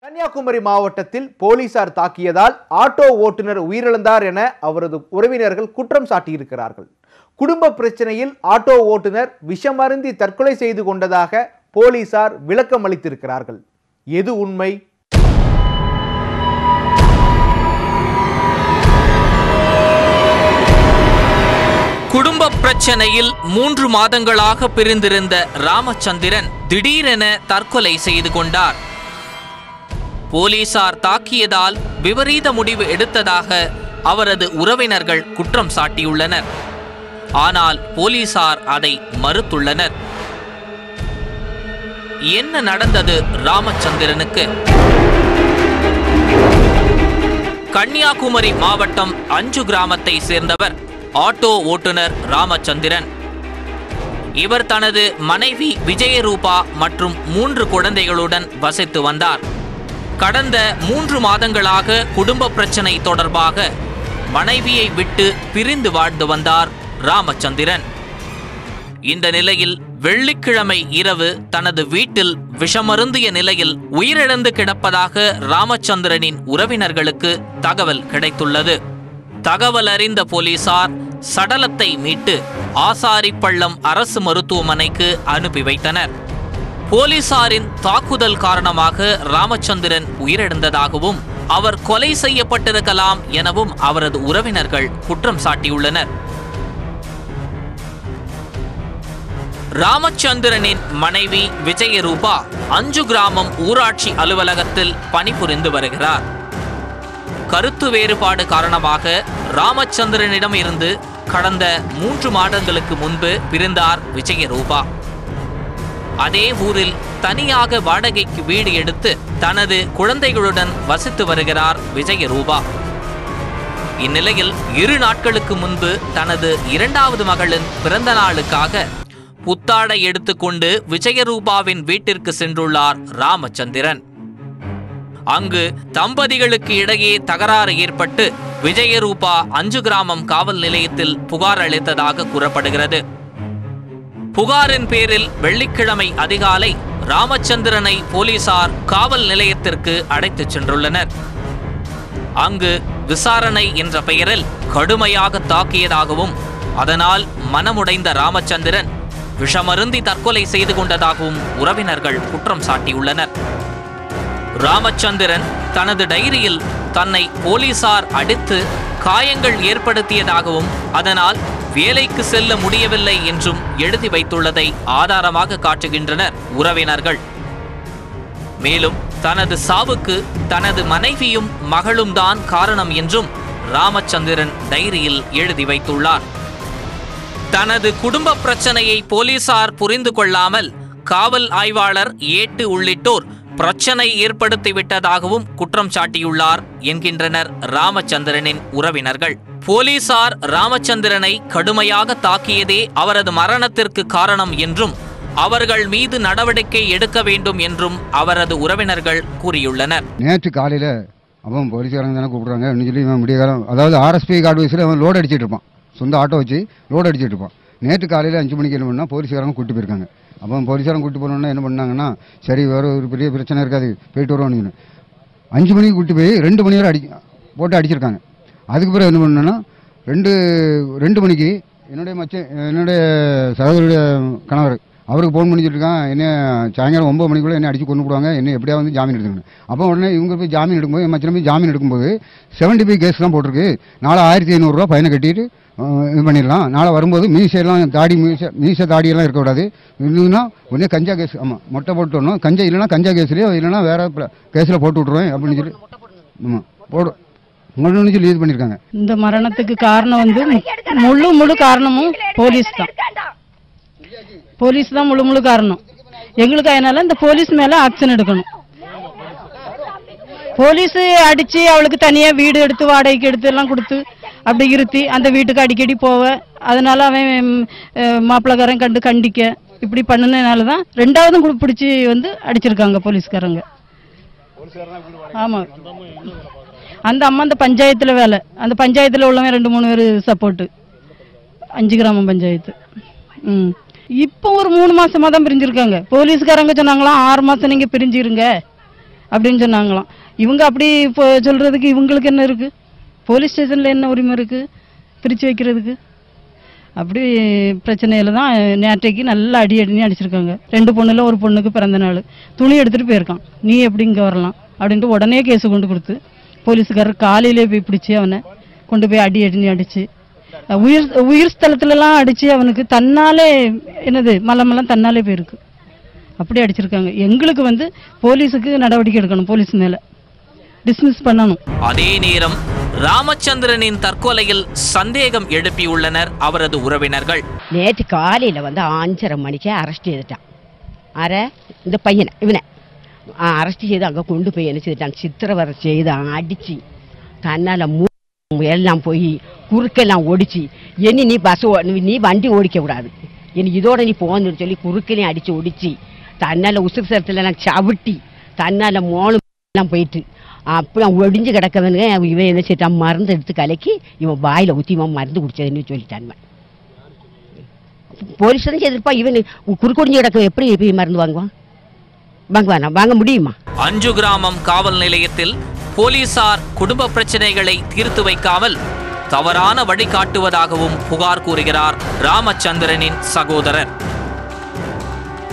கன்னியாகுமரி மாவட்டத்தில் போலீசார் தாக்கியதால் ஆட்டோ ஓட்டுநர் உயிரிழந்தார் என அவரது உறவினர்கள் குற்றம் சாட்டியிருக்கிறார்கள். குடும்ப பிரச்சனையில் ஆட்டோ ஓட்டுநர் விஷமருந்தி தற்கொலை செய்து கொண்டதாக போலீசார் விளக்கம் அளித்திருக்கிறார்கள். எது உண்மை? குடும்ப பிரச்சனையில் 3 மாதங்களாக பிரிந்திருந்த ராமச்சந்திரன் திடீரென தற்கொலை செய்து கொண்டார். போலீசார் தாக்கியதால் விபரீத முடிவு எடுத்ததாக அவரது உறவினர்கள் குற்றம் சாட்டியுள்ளனர். ஆனால் போலீசார் அதை மறுத்துள்ளனர். என்ன நடந்தது ராமச்சந்திரனுக்கு? கன்னியாகுமரி மாவட்டம் அஞ்சு கிராமத்தை சேர்ந்தவர் ஆட்டோ ஓட்டுநர் ராமச்சந்திரன். இவர் தனது மனைவி விஜயரூபா மற்றும் 3 குழந்தைகளுடன் வசித்து வந்தார். கடந்த 3 மாதங்களாக குடும்ப பிரச்சனை தொடர்பாக மனைவியை விட்டு பிரிந்து வாழ்ந்து வந்தார் ராமச்சந்திரன். இந்த நிலையில் வெள்ளிக்கிழமை இரவு தனது வீட்டில் விஷமருந்திய நிலையில் உயிரிழந்து கிடப்பதாக ராமச்சந்திரனின் உறவினர்களுக்கு தகவல் கிடைத்துள்ளது. தகவல் அறிந்த போலீசார் சடலத்தை மீட்டு ஆசாரிப்பள்ளம் அரசு மருத்துவமனைக்கு அனுப்பி வைத்தனர். போலீசாரின் தாக்குதல் காரணமாக ராமச்சந்திரன் உயிரிழந்ததாகவும் அவர் கொலை செய்யப்பட்டிருக்கலாம் எனவும் அவரது உறவினர்கள் குற்றம் சாட்டியுள்ளனர். ராமச்சந்திரனின் மனைவி விஜயரூபா அஞ்சு கிராமம் ஊராட்சி அலுவலகத்தில் பணிபுரிந்து வருகிறார். கருத்து வேறுபாடு காரணமாக ராமச்சந்திரனிடம் இருந்து கடந்த 3 மாதங்களுக்கு முன்பு பிரிந்தார் விஜயரூபா. அதே ஊரில் தனியாக வாடகைக்கு வீடு எடுத்து தனது குழந்தைகளுடன் வசித்து வருகிறார் விஜயரூபா. இந்நிலையில் 2 நாட்களுக்கு முன்பு தனது 2வது மகளின் பிறந்த நாளுக்காக புத்தாடை எடுத்துக்கொண்டு விஜயரூபாவின் வீட்டிற்கு சென்றுள்ளார் ராமச்சந்திரன். அங்கு தம்பதிகளுக்கு இடையே தகராறு ஏற்பட்டு விஜயரூபா அஞ்சு கிராமம் காவல் நிலையத்தில் புகார் அளித்ததாக கூறப்படுகிறது. புகாரின் பேரில் வெள்ளிக்கிழமை அதிகாலை ராமச்சந்திரனை போலீசார் காவல் நிலையத்திற்கு அழைத்துச் சென்றுள்ளனர். அங்கு விசாரணை என்ற பெயரில் கடுமையாக தாக்கியதாகவும் அதனால் மனமுடைந்த ராமச்சந்திரன் விஷமருந்தி தற்கொலை செய்து கொண்டதாகவும் உறவினர்கள் குற்றம் சாட்டியுள்ளனர். ராமச்சந்திரன் தனது டைரியில் தன்னை போலீசார் அடித்து காயங்கள் ஏற்படுத்தியதாகவும் அதனால் வேலைக்கு செல்ல முடியவில்லை என்றும் எழுதி வைத்துள்ளதை ஆதாரமாக காட்டுகின்றனர் உறவினர்கள். மேலும் தனது சாவுக்கு தனது மனைவியும் மகளும் தான் காரணம் என்றும் ராமச்சந்திரன் டைரியில் எழுதி வைத்துள்ளார். தனது குடும்ப பிரச்சனையை போலீசார் புரிந்து கொள்ளாமல் காவல் ஆய்வாளர் ஏட்டு உள்ளிட்டோர் பிரச்சனை ஏற்படுத்திவிட்டதாகவும் குற்றம் சாட்டியுள்ளார் என்கின்றனர் ராமச்சந்திரனின் உறவினர்கள். போலீசார் ராமச்சந்திரனை கடுமையாக தாக்கியதே அவரது மரணத்திற்கு காரணம் என்றும் அவர்கள் மீது நடவடிக்கை எடுக்க வேண்டும் என்றும் அவரது உறவினர்கள் கூறியுள்ளனர். நேற்று காலையில் அவன் போலீஸ்காரங்க தானே கூப்பிடுறாங்க சொல்லி இவன் முடிய காலம், அதாவது RSP கார்டு வயசில் அவன் லோடு அடிச்சிட்டு இருப்பான், சொந்த ஆட்டோ வச்சு லோடு அடிச்சிட்டு இருப்பான். நேற்று காலையில் 5 மணிக்கு என்ன பண்ணால் போலீஸ்காரங்க கூப்பிட்டு போயிருக்காங்க. அப்போ போலீஸாரங்க கூப்பிட்டு போனோன்னா என்ன பண்ணாங்கன்னா, சரி வேறு ஒரு பெரிய பிரச்சனை இருக்காது போயிட்டு வருவோன்னு 5 மணிக்கு கூப்பிட்டு போய் 2 மணி வரை போட்டு அடிச்சிருக்காங்க. அதுக்கு பிறகு என்ன பண்ணோன்னா 2 மணிக்கு என்னுடைய சகோதரியுடைய கணவர் அவருக்கு ஃபோன் பண்ணி சொல்லியிருக்கான், என்ன சாயங்காலம் 9 மணிக்குள்ளே என்ன அடித்து கொண்டு போடுவாங்க, என்ன எப்படியா வந்து ஜாமீன் எடுத்துக்கணும். அப்போ உடனே இவங்க போய் ஜாமீன் எடுக்கும்போது என் மச்சனை போய் ஜாமீன் எடுக்கும்போது 75 கேஸ் தான் போட்டிருக்கு, நாளை 1500 ரூபா ஃபைனை கட்டிட்டு இது பண்ணிடலாம், நாளை வரும்போது மீசையெல்லாம் மீசை தாடியெல்லாம் இருக்கக்கூடாது, இல்லைன்னா உடனே கஞ்சா கேஸ், ஆமாம் மொட்டை போட்டு வரணும், கஞ்சா இல்லைன்னா கஞ்சா கேஸ்லேயோ இல்லைன்னா வேறு கேஸில் போட்டு விட்ருவேன் அப்படின்னு சொல்லி ஆமாம் போடும் உங்கள்னு சொல்லி இது பண்ணியிருக்காங்க. இந்த மரணத்துக்கு காரணம் வந்து முழு காரணமும் போலீஸ் தான். போலீஸ் தான் முழு காரணம் எங்களுக்கு. அதனால இந்த போலீஸ் மேலே ஆக்ஷன் எடுக்கணும். போலீஸ் அடித்து அவளுக்கு தனியாக வீடு எடுத்து வாடகைக்கு எடுத்து எல்லாம் கொடுத்து அப்படி இருத்தி அந்த வீட்டுக்கு அடிக்கடி போவ, அதனால அவன் மாப்பிள்ளைக்காரன் கண்டிக்க இப்படி பண்ணினால தான் 2வதும் பிடிச்சி வந்து அடிச்சிருக்காங்க போலீஸ்காரங்க. ஆமாம், அந்த அம்மா அந்த பஞ்சாயத்தில் வேலை, அந்த பஞ்சாயத்தில் உள்ளவன் 2-3 பேர் சப்போர்ட்டு, 5 கிராமம் பஞ்சாயத்து. இப்போ ஒரு 3 மாசமா தான் பிரிஞ்சிருக்காங்க. போலீஸ்காரங்க சொன்னாங்களா 6 மாசம் நீங்க பிரிஞ்சிருங்க, அப்படின்னு சொன்னாங்களாம். இவங்க அப்படி இப்போ சொல்கிறதுக்கு இவங்களுக்கு என்ன இருக்குது? போலீஸ் ஸ்டேஷனில் என்ன உரிமை இருக்குது பிரித்து வைக்கிறதுக்கு? அப்படி பிரச்சனையில் தான் நேற்றைக்கு நல்லா அடி அடிச்சிருக்காங்க. 2 பொண்ணில் ஒரு பொண்ணுக்கு பிறந்த நாள், துணி எடுத்துகிட்டு போயிருக்கான். நீ எப்படி இங்கே வரலாம் அப்படின்ட்டு உடனே கேஸு கொண்டு கொடுத்து போலீஸுக்காரர் காலையிலே போய் பிடிச்சி அவனை கொண்டு போய் அடிச்சு உயிர் ஸ்தலத்துலலாம் அடித்து அவனுக்கு தன்னாலே என்னது மலமெல்லாம் தன்னாலே போயிருக்கு. அப்படி அடிச்சிருக்காங்க. எங்களுக்கு வந்து போலீஸுக்கு நடவடிக்கை எடுக்கணும், போலீஸ் மேலே டிஸ்மிஸ் பண்ணணும். அதே நேரம் ராமச்சந்திரனின் தற்கொலையில் சந்தேகம் எழுப்பியுள்ளனர் அவரது உறவினர்கள். நேற்று காலையில் வந்து 5:30 மணிக்கே அரெஸ்ட் செய்துட்டான். இந்த பையனை இவனை அரெஸ்ட் செய்து அங்கே கொண்டு போய் என்ன செய்துட்டான், சித்திரவதை செய்து அடித்து தன்னால் எல்லாம் போய் குறுக்கெல்லாம் ஒடிச்சு, நீ வண்டி ஓடிக்க கூடாது, இதோட நீ போகணும்னு சொல்லி குறுக்கெல்லாம் அடித்து ஒடிச்சு தன்னால் உசுறு சரத்துலாம் சவிட்டி தன்னால் மோளம் போயிட்டு அப்போ ஒடிஞ்சு கிடக்கவனுங்க. இவன் என்ன செய்யிட்டான், மருந்து எடுத்து கலக்கி இவன் வாயில் ஊற்றி இவன் மருந்து குடிச்சதுன்னு சொல்லிட்டான். போலீஸ் தான் செய்திருப்பா. இவன் குறுக்கொடிஞ்சு கிடக்க எப்படி மருந்து வாங்குவானா? வாங்க முடியுமா? 5 கிராமம் காவல் நிலையத்தில் போலீசார் குடும்ப பிரச்சனைகளை தீர்த்து வைக்காமல் தவறான வழிகாட்டுவதாகவும் புகார் கூறுகிறார் ராமச்சந்திரனின் சகோதரர்.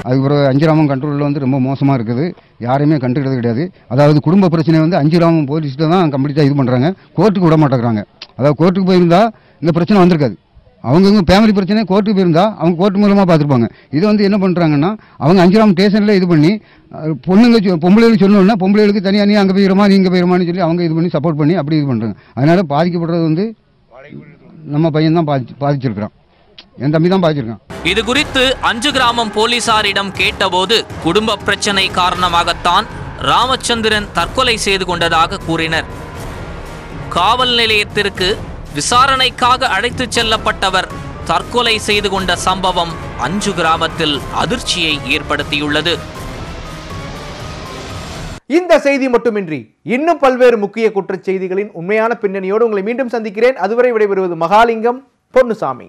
அதுக்கப்புறம் 5 கிராமம் கண்ட்ரோலில் வந்து ரொம்ப மோசமாக இருக்குது, யாரையுமே கண்டுக்கிறது கிடையாது. அதாவது குடும்ப பிரச்சனை வந்து 5 கிராமம் போலீஸ்ட்டு தான் கம்ப்ளீட்டாக இது பண்ணுறாங்க, கோர்ட்டுக்கு விட மாட்டேங்கிறாங்க. அதாவது கோர்ட்டுக்கு போயிருந்தால் இந்த பிரச்சனை வந்திருக்காது. அவங்க ஃபேமிலி பிரச்சனை கோர்ட்டுக்கு போயிருந்தால் அவங்க கோர்ட்டு மூலமாக பார்த்துருப்பாங்க. இது வந்து என்ன பண்ணுறாங்கன்னா அவங்க 5 கிராமம் ஸ்டேஷனில் இது பண்ணி பொம்பளைகளுக்கு சொல்லணும்னா பொம்பளைகளுக்கு தனியாக நீ அங்கே போயிருமா நீ இங்கே போயிருமான்னு சொல்லி அவங்க இது பண்ணி சப்போர்ட் பண்ணி அப்படி இது பண்ணுறாங்க. அதனால் பாதிக்கப்படுறது வந்து நம்ம பையன் தான் பாதிச்சிருக்கிறான், என் தம்பி தான் பாதிச்சிருக்கான். இது குறித்து 5 கிராமம் போலீசாரிடம் கேட்டபோது குடும்ப பிரச்சனை காரணமாகத்தான் ராமச்சந்திரன் தற்கொலை செய்து கொண்டதாக கூறினர். காவல் நிலையத்திற்கு விசாரணைக்காக அழைத்துச் செல்லப்பட்டவர் தற்கொலை செய்து கொண்ட சம்பவம் 5 கிராமத்தில் அதிர்ச்சியை ஏற்படுத்தியுள்ளது. இந்த செய்தி மட்டுமின்றி இன்னும் பல்வேறு முக்கிய குற்றச் செய்திகளின் உண்மையான பின்னணியோடு உங்களை மீண்டும் சந்திக்கிறேன். அதுவரை விடைபெறுவது மகாலிங்கம் பொன்னுசாமி.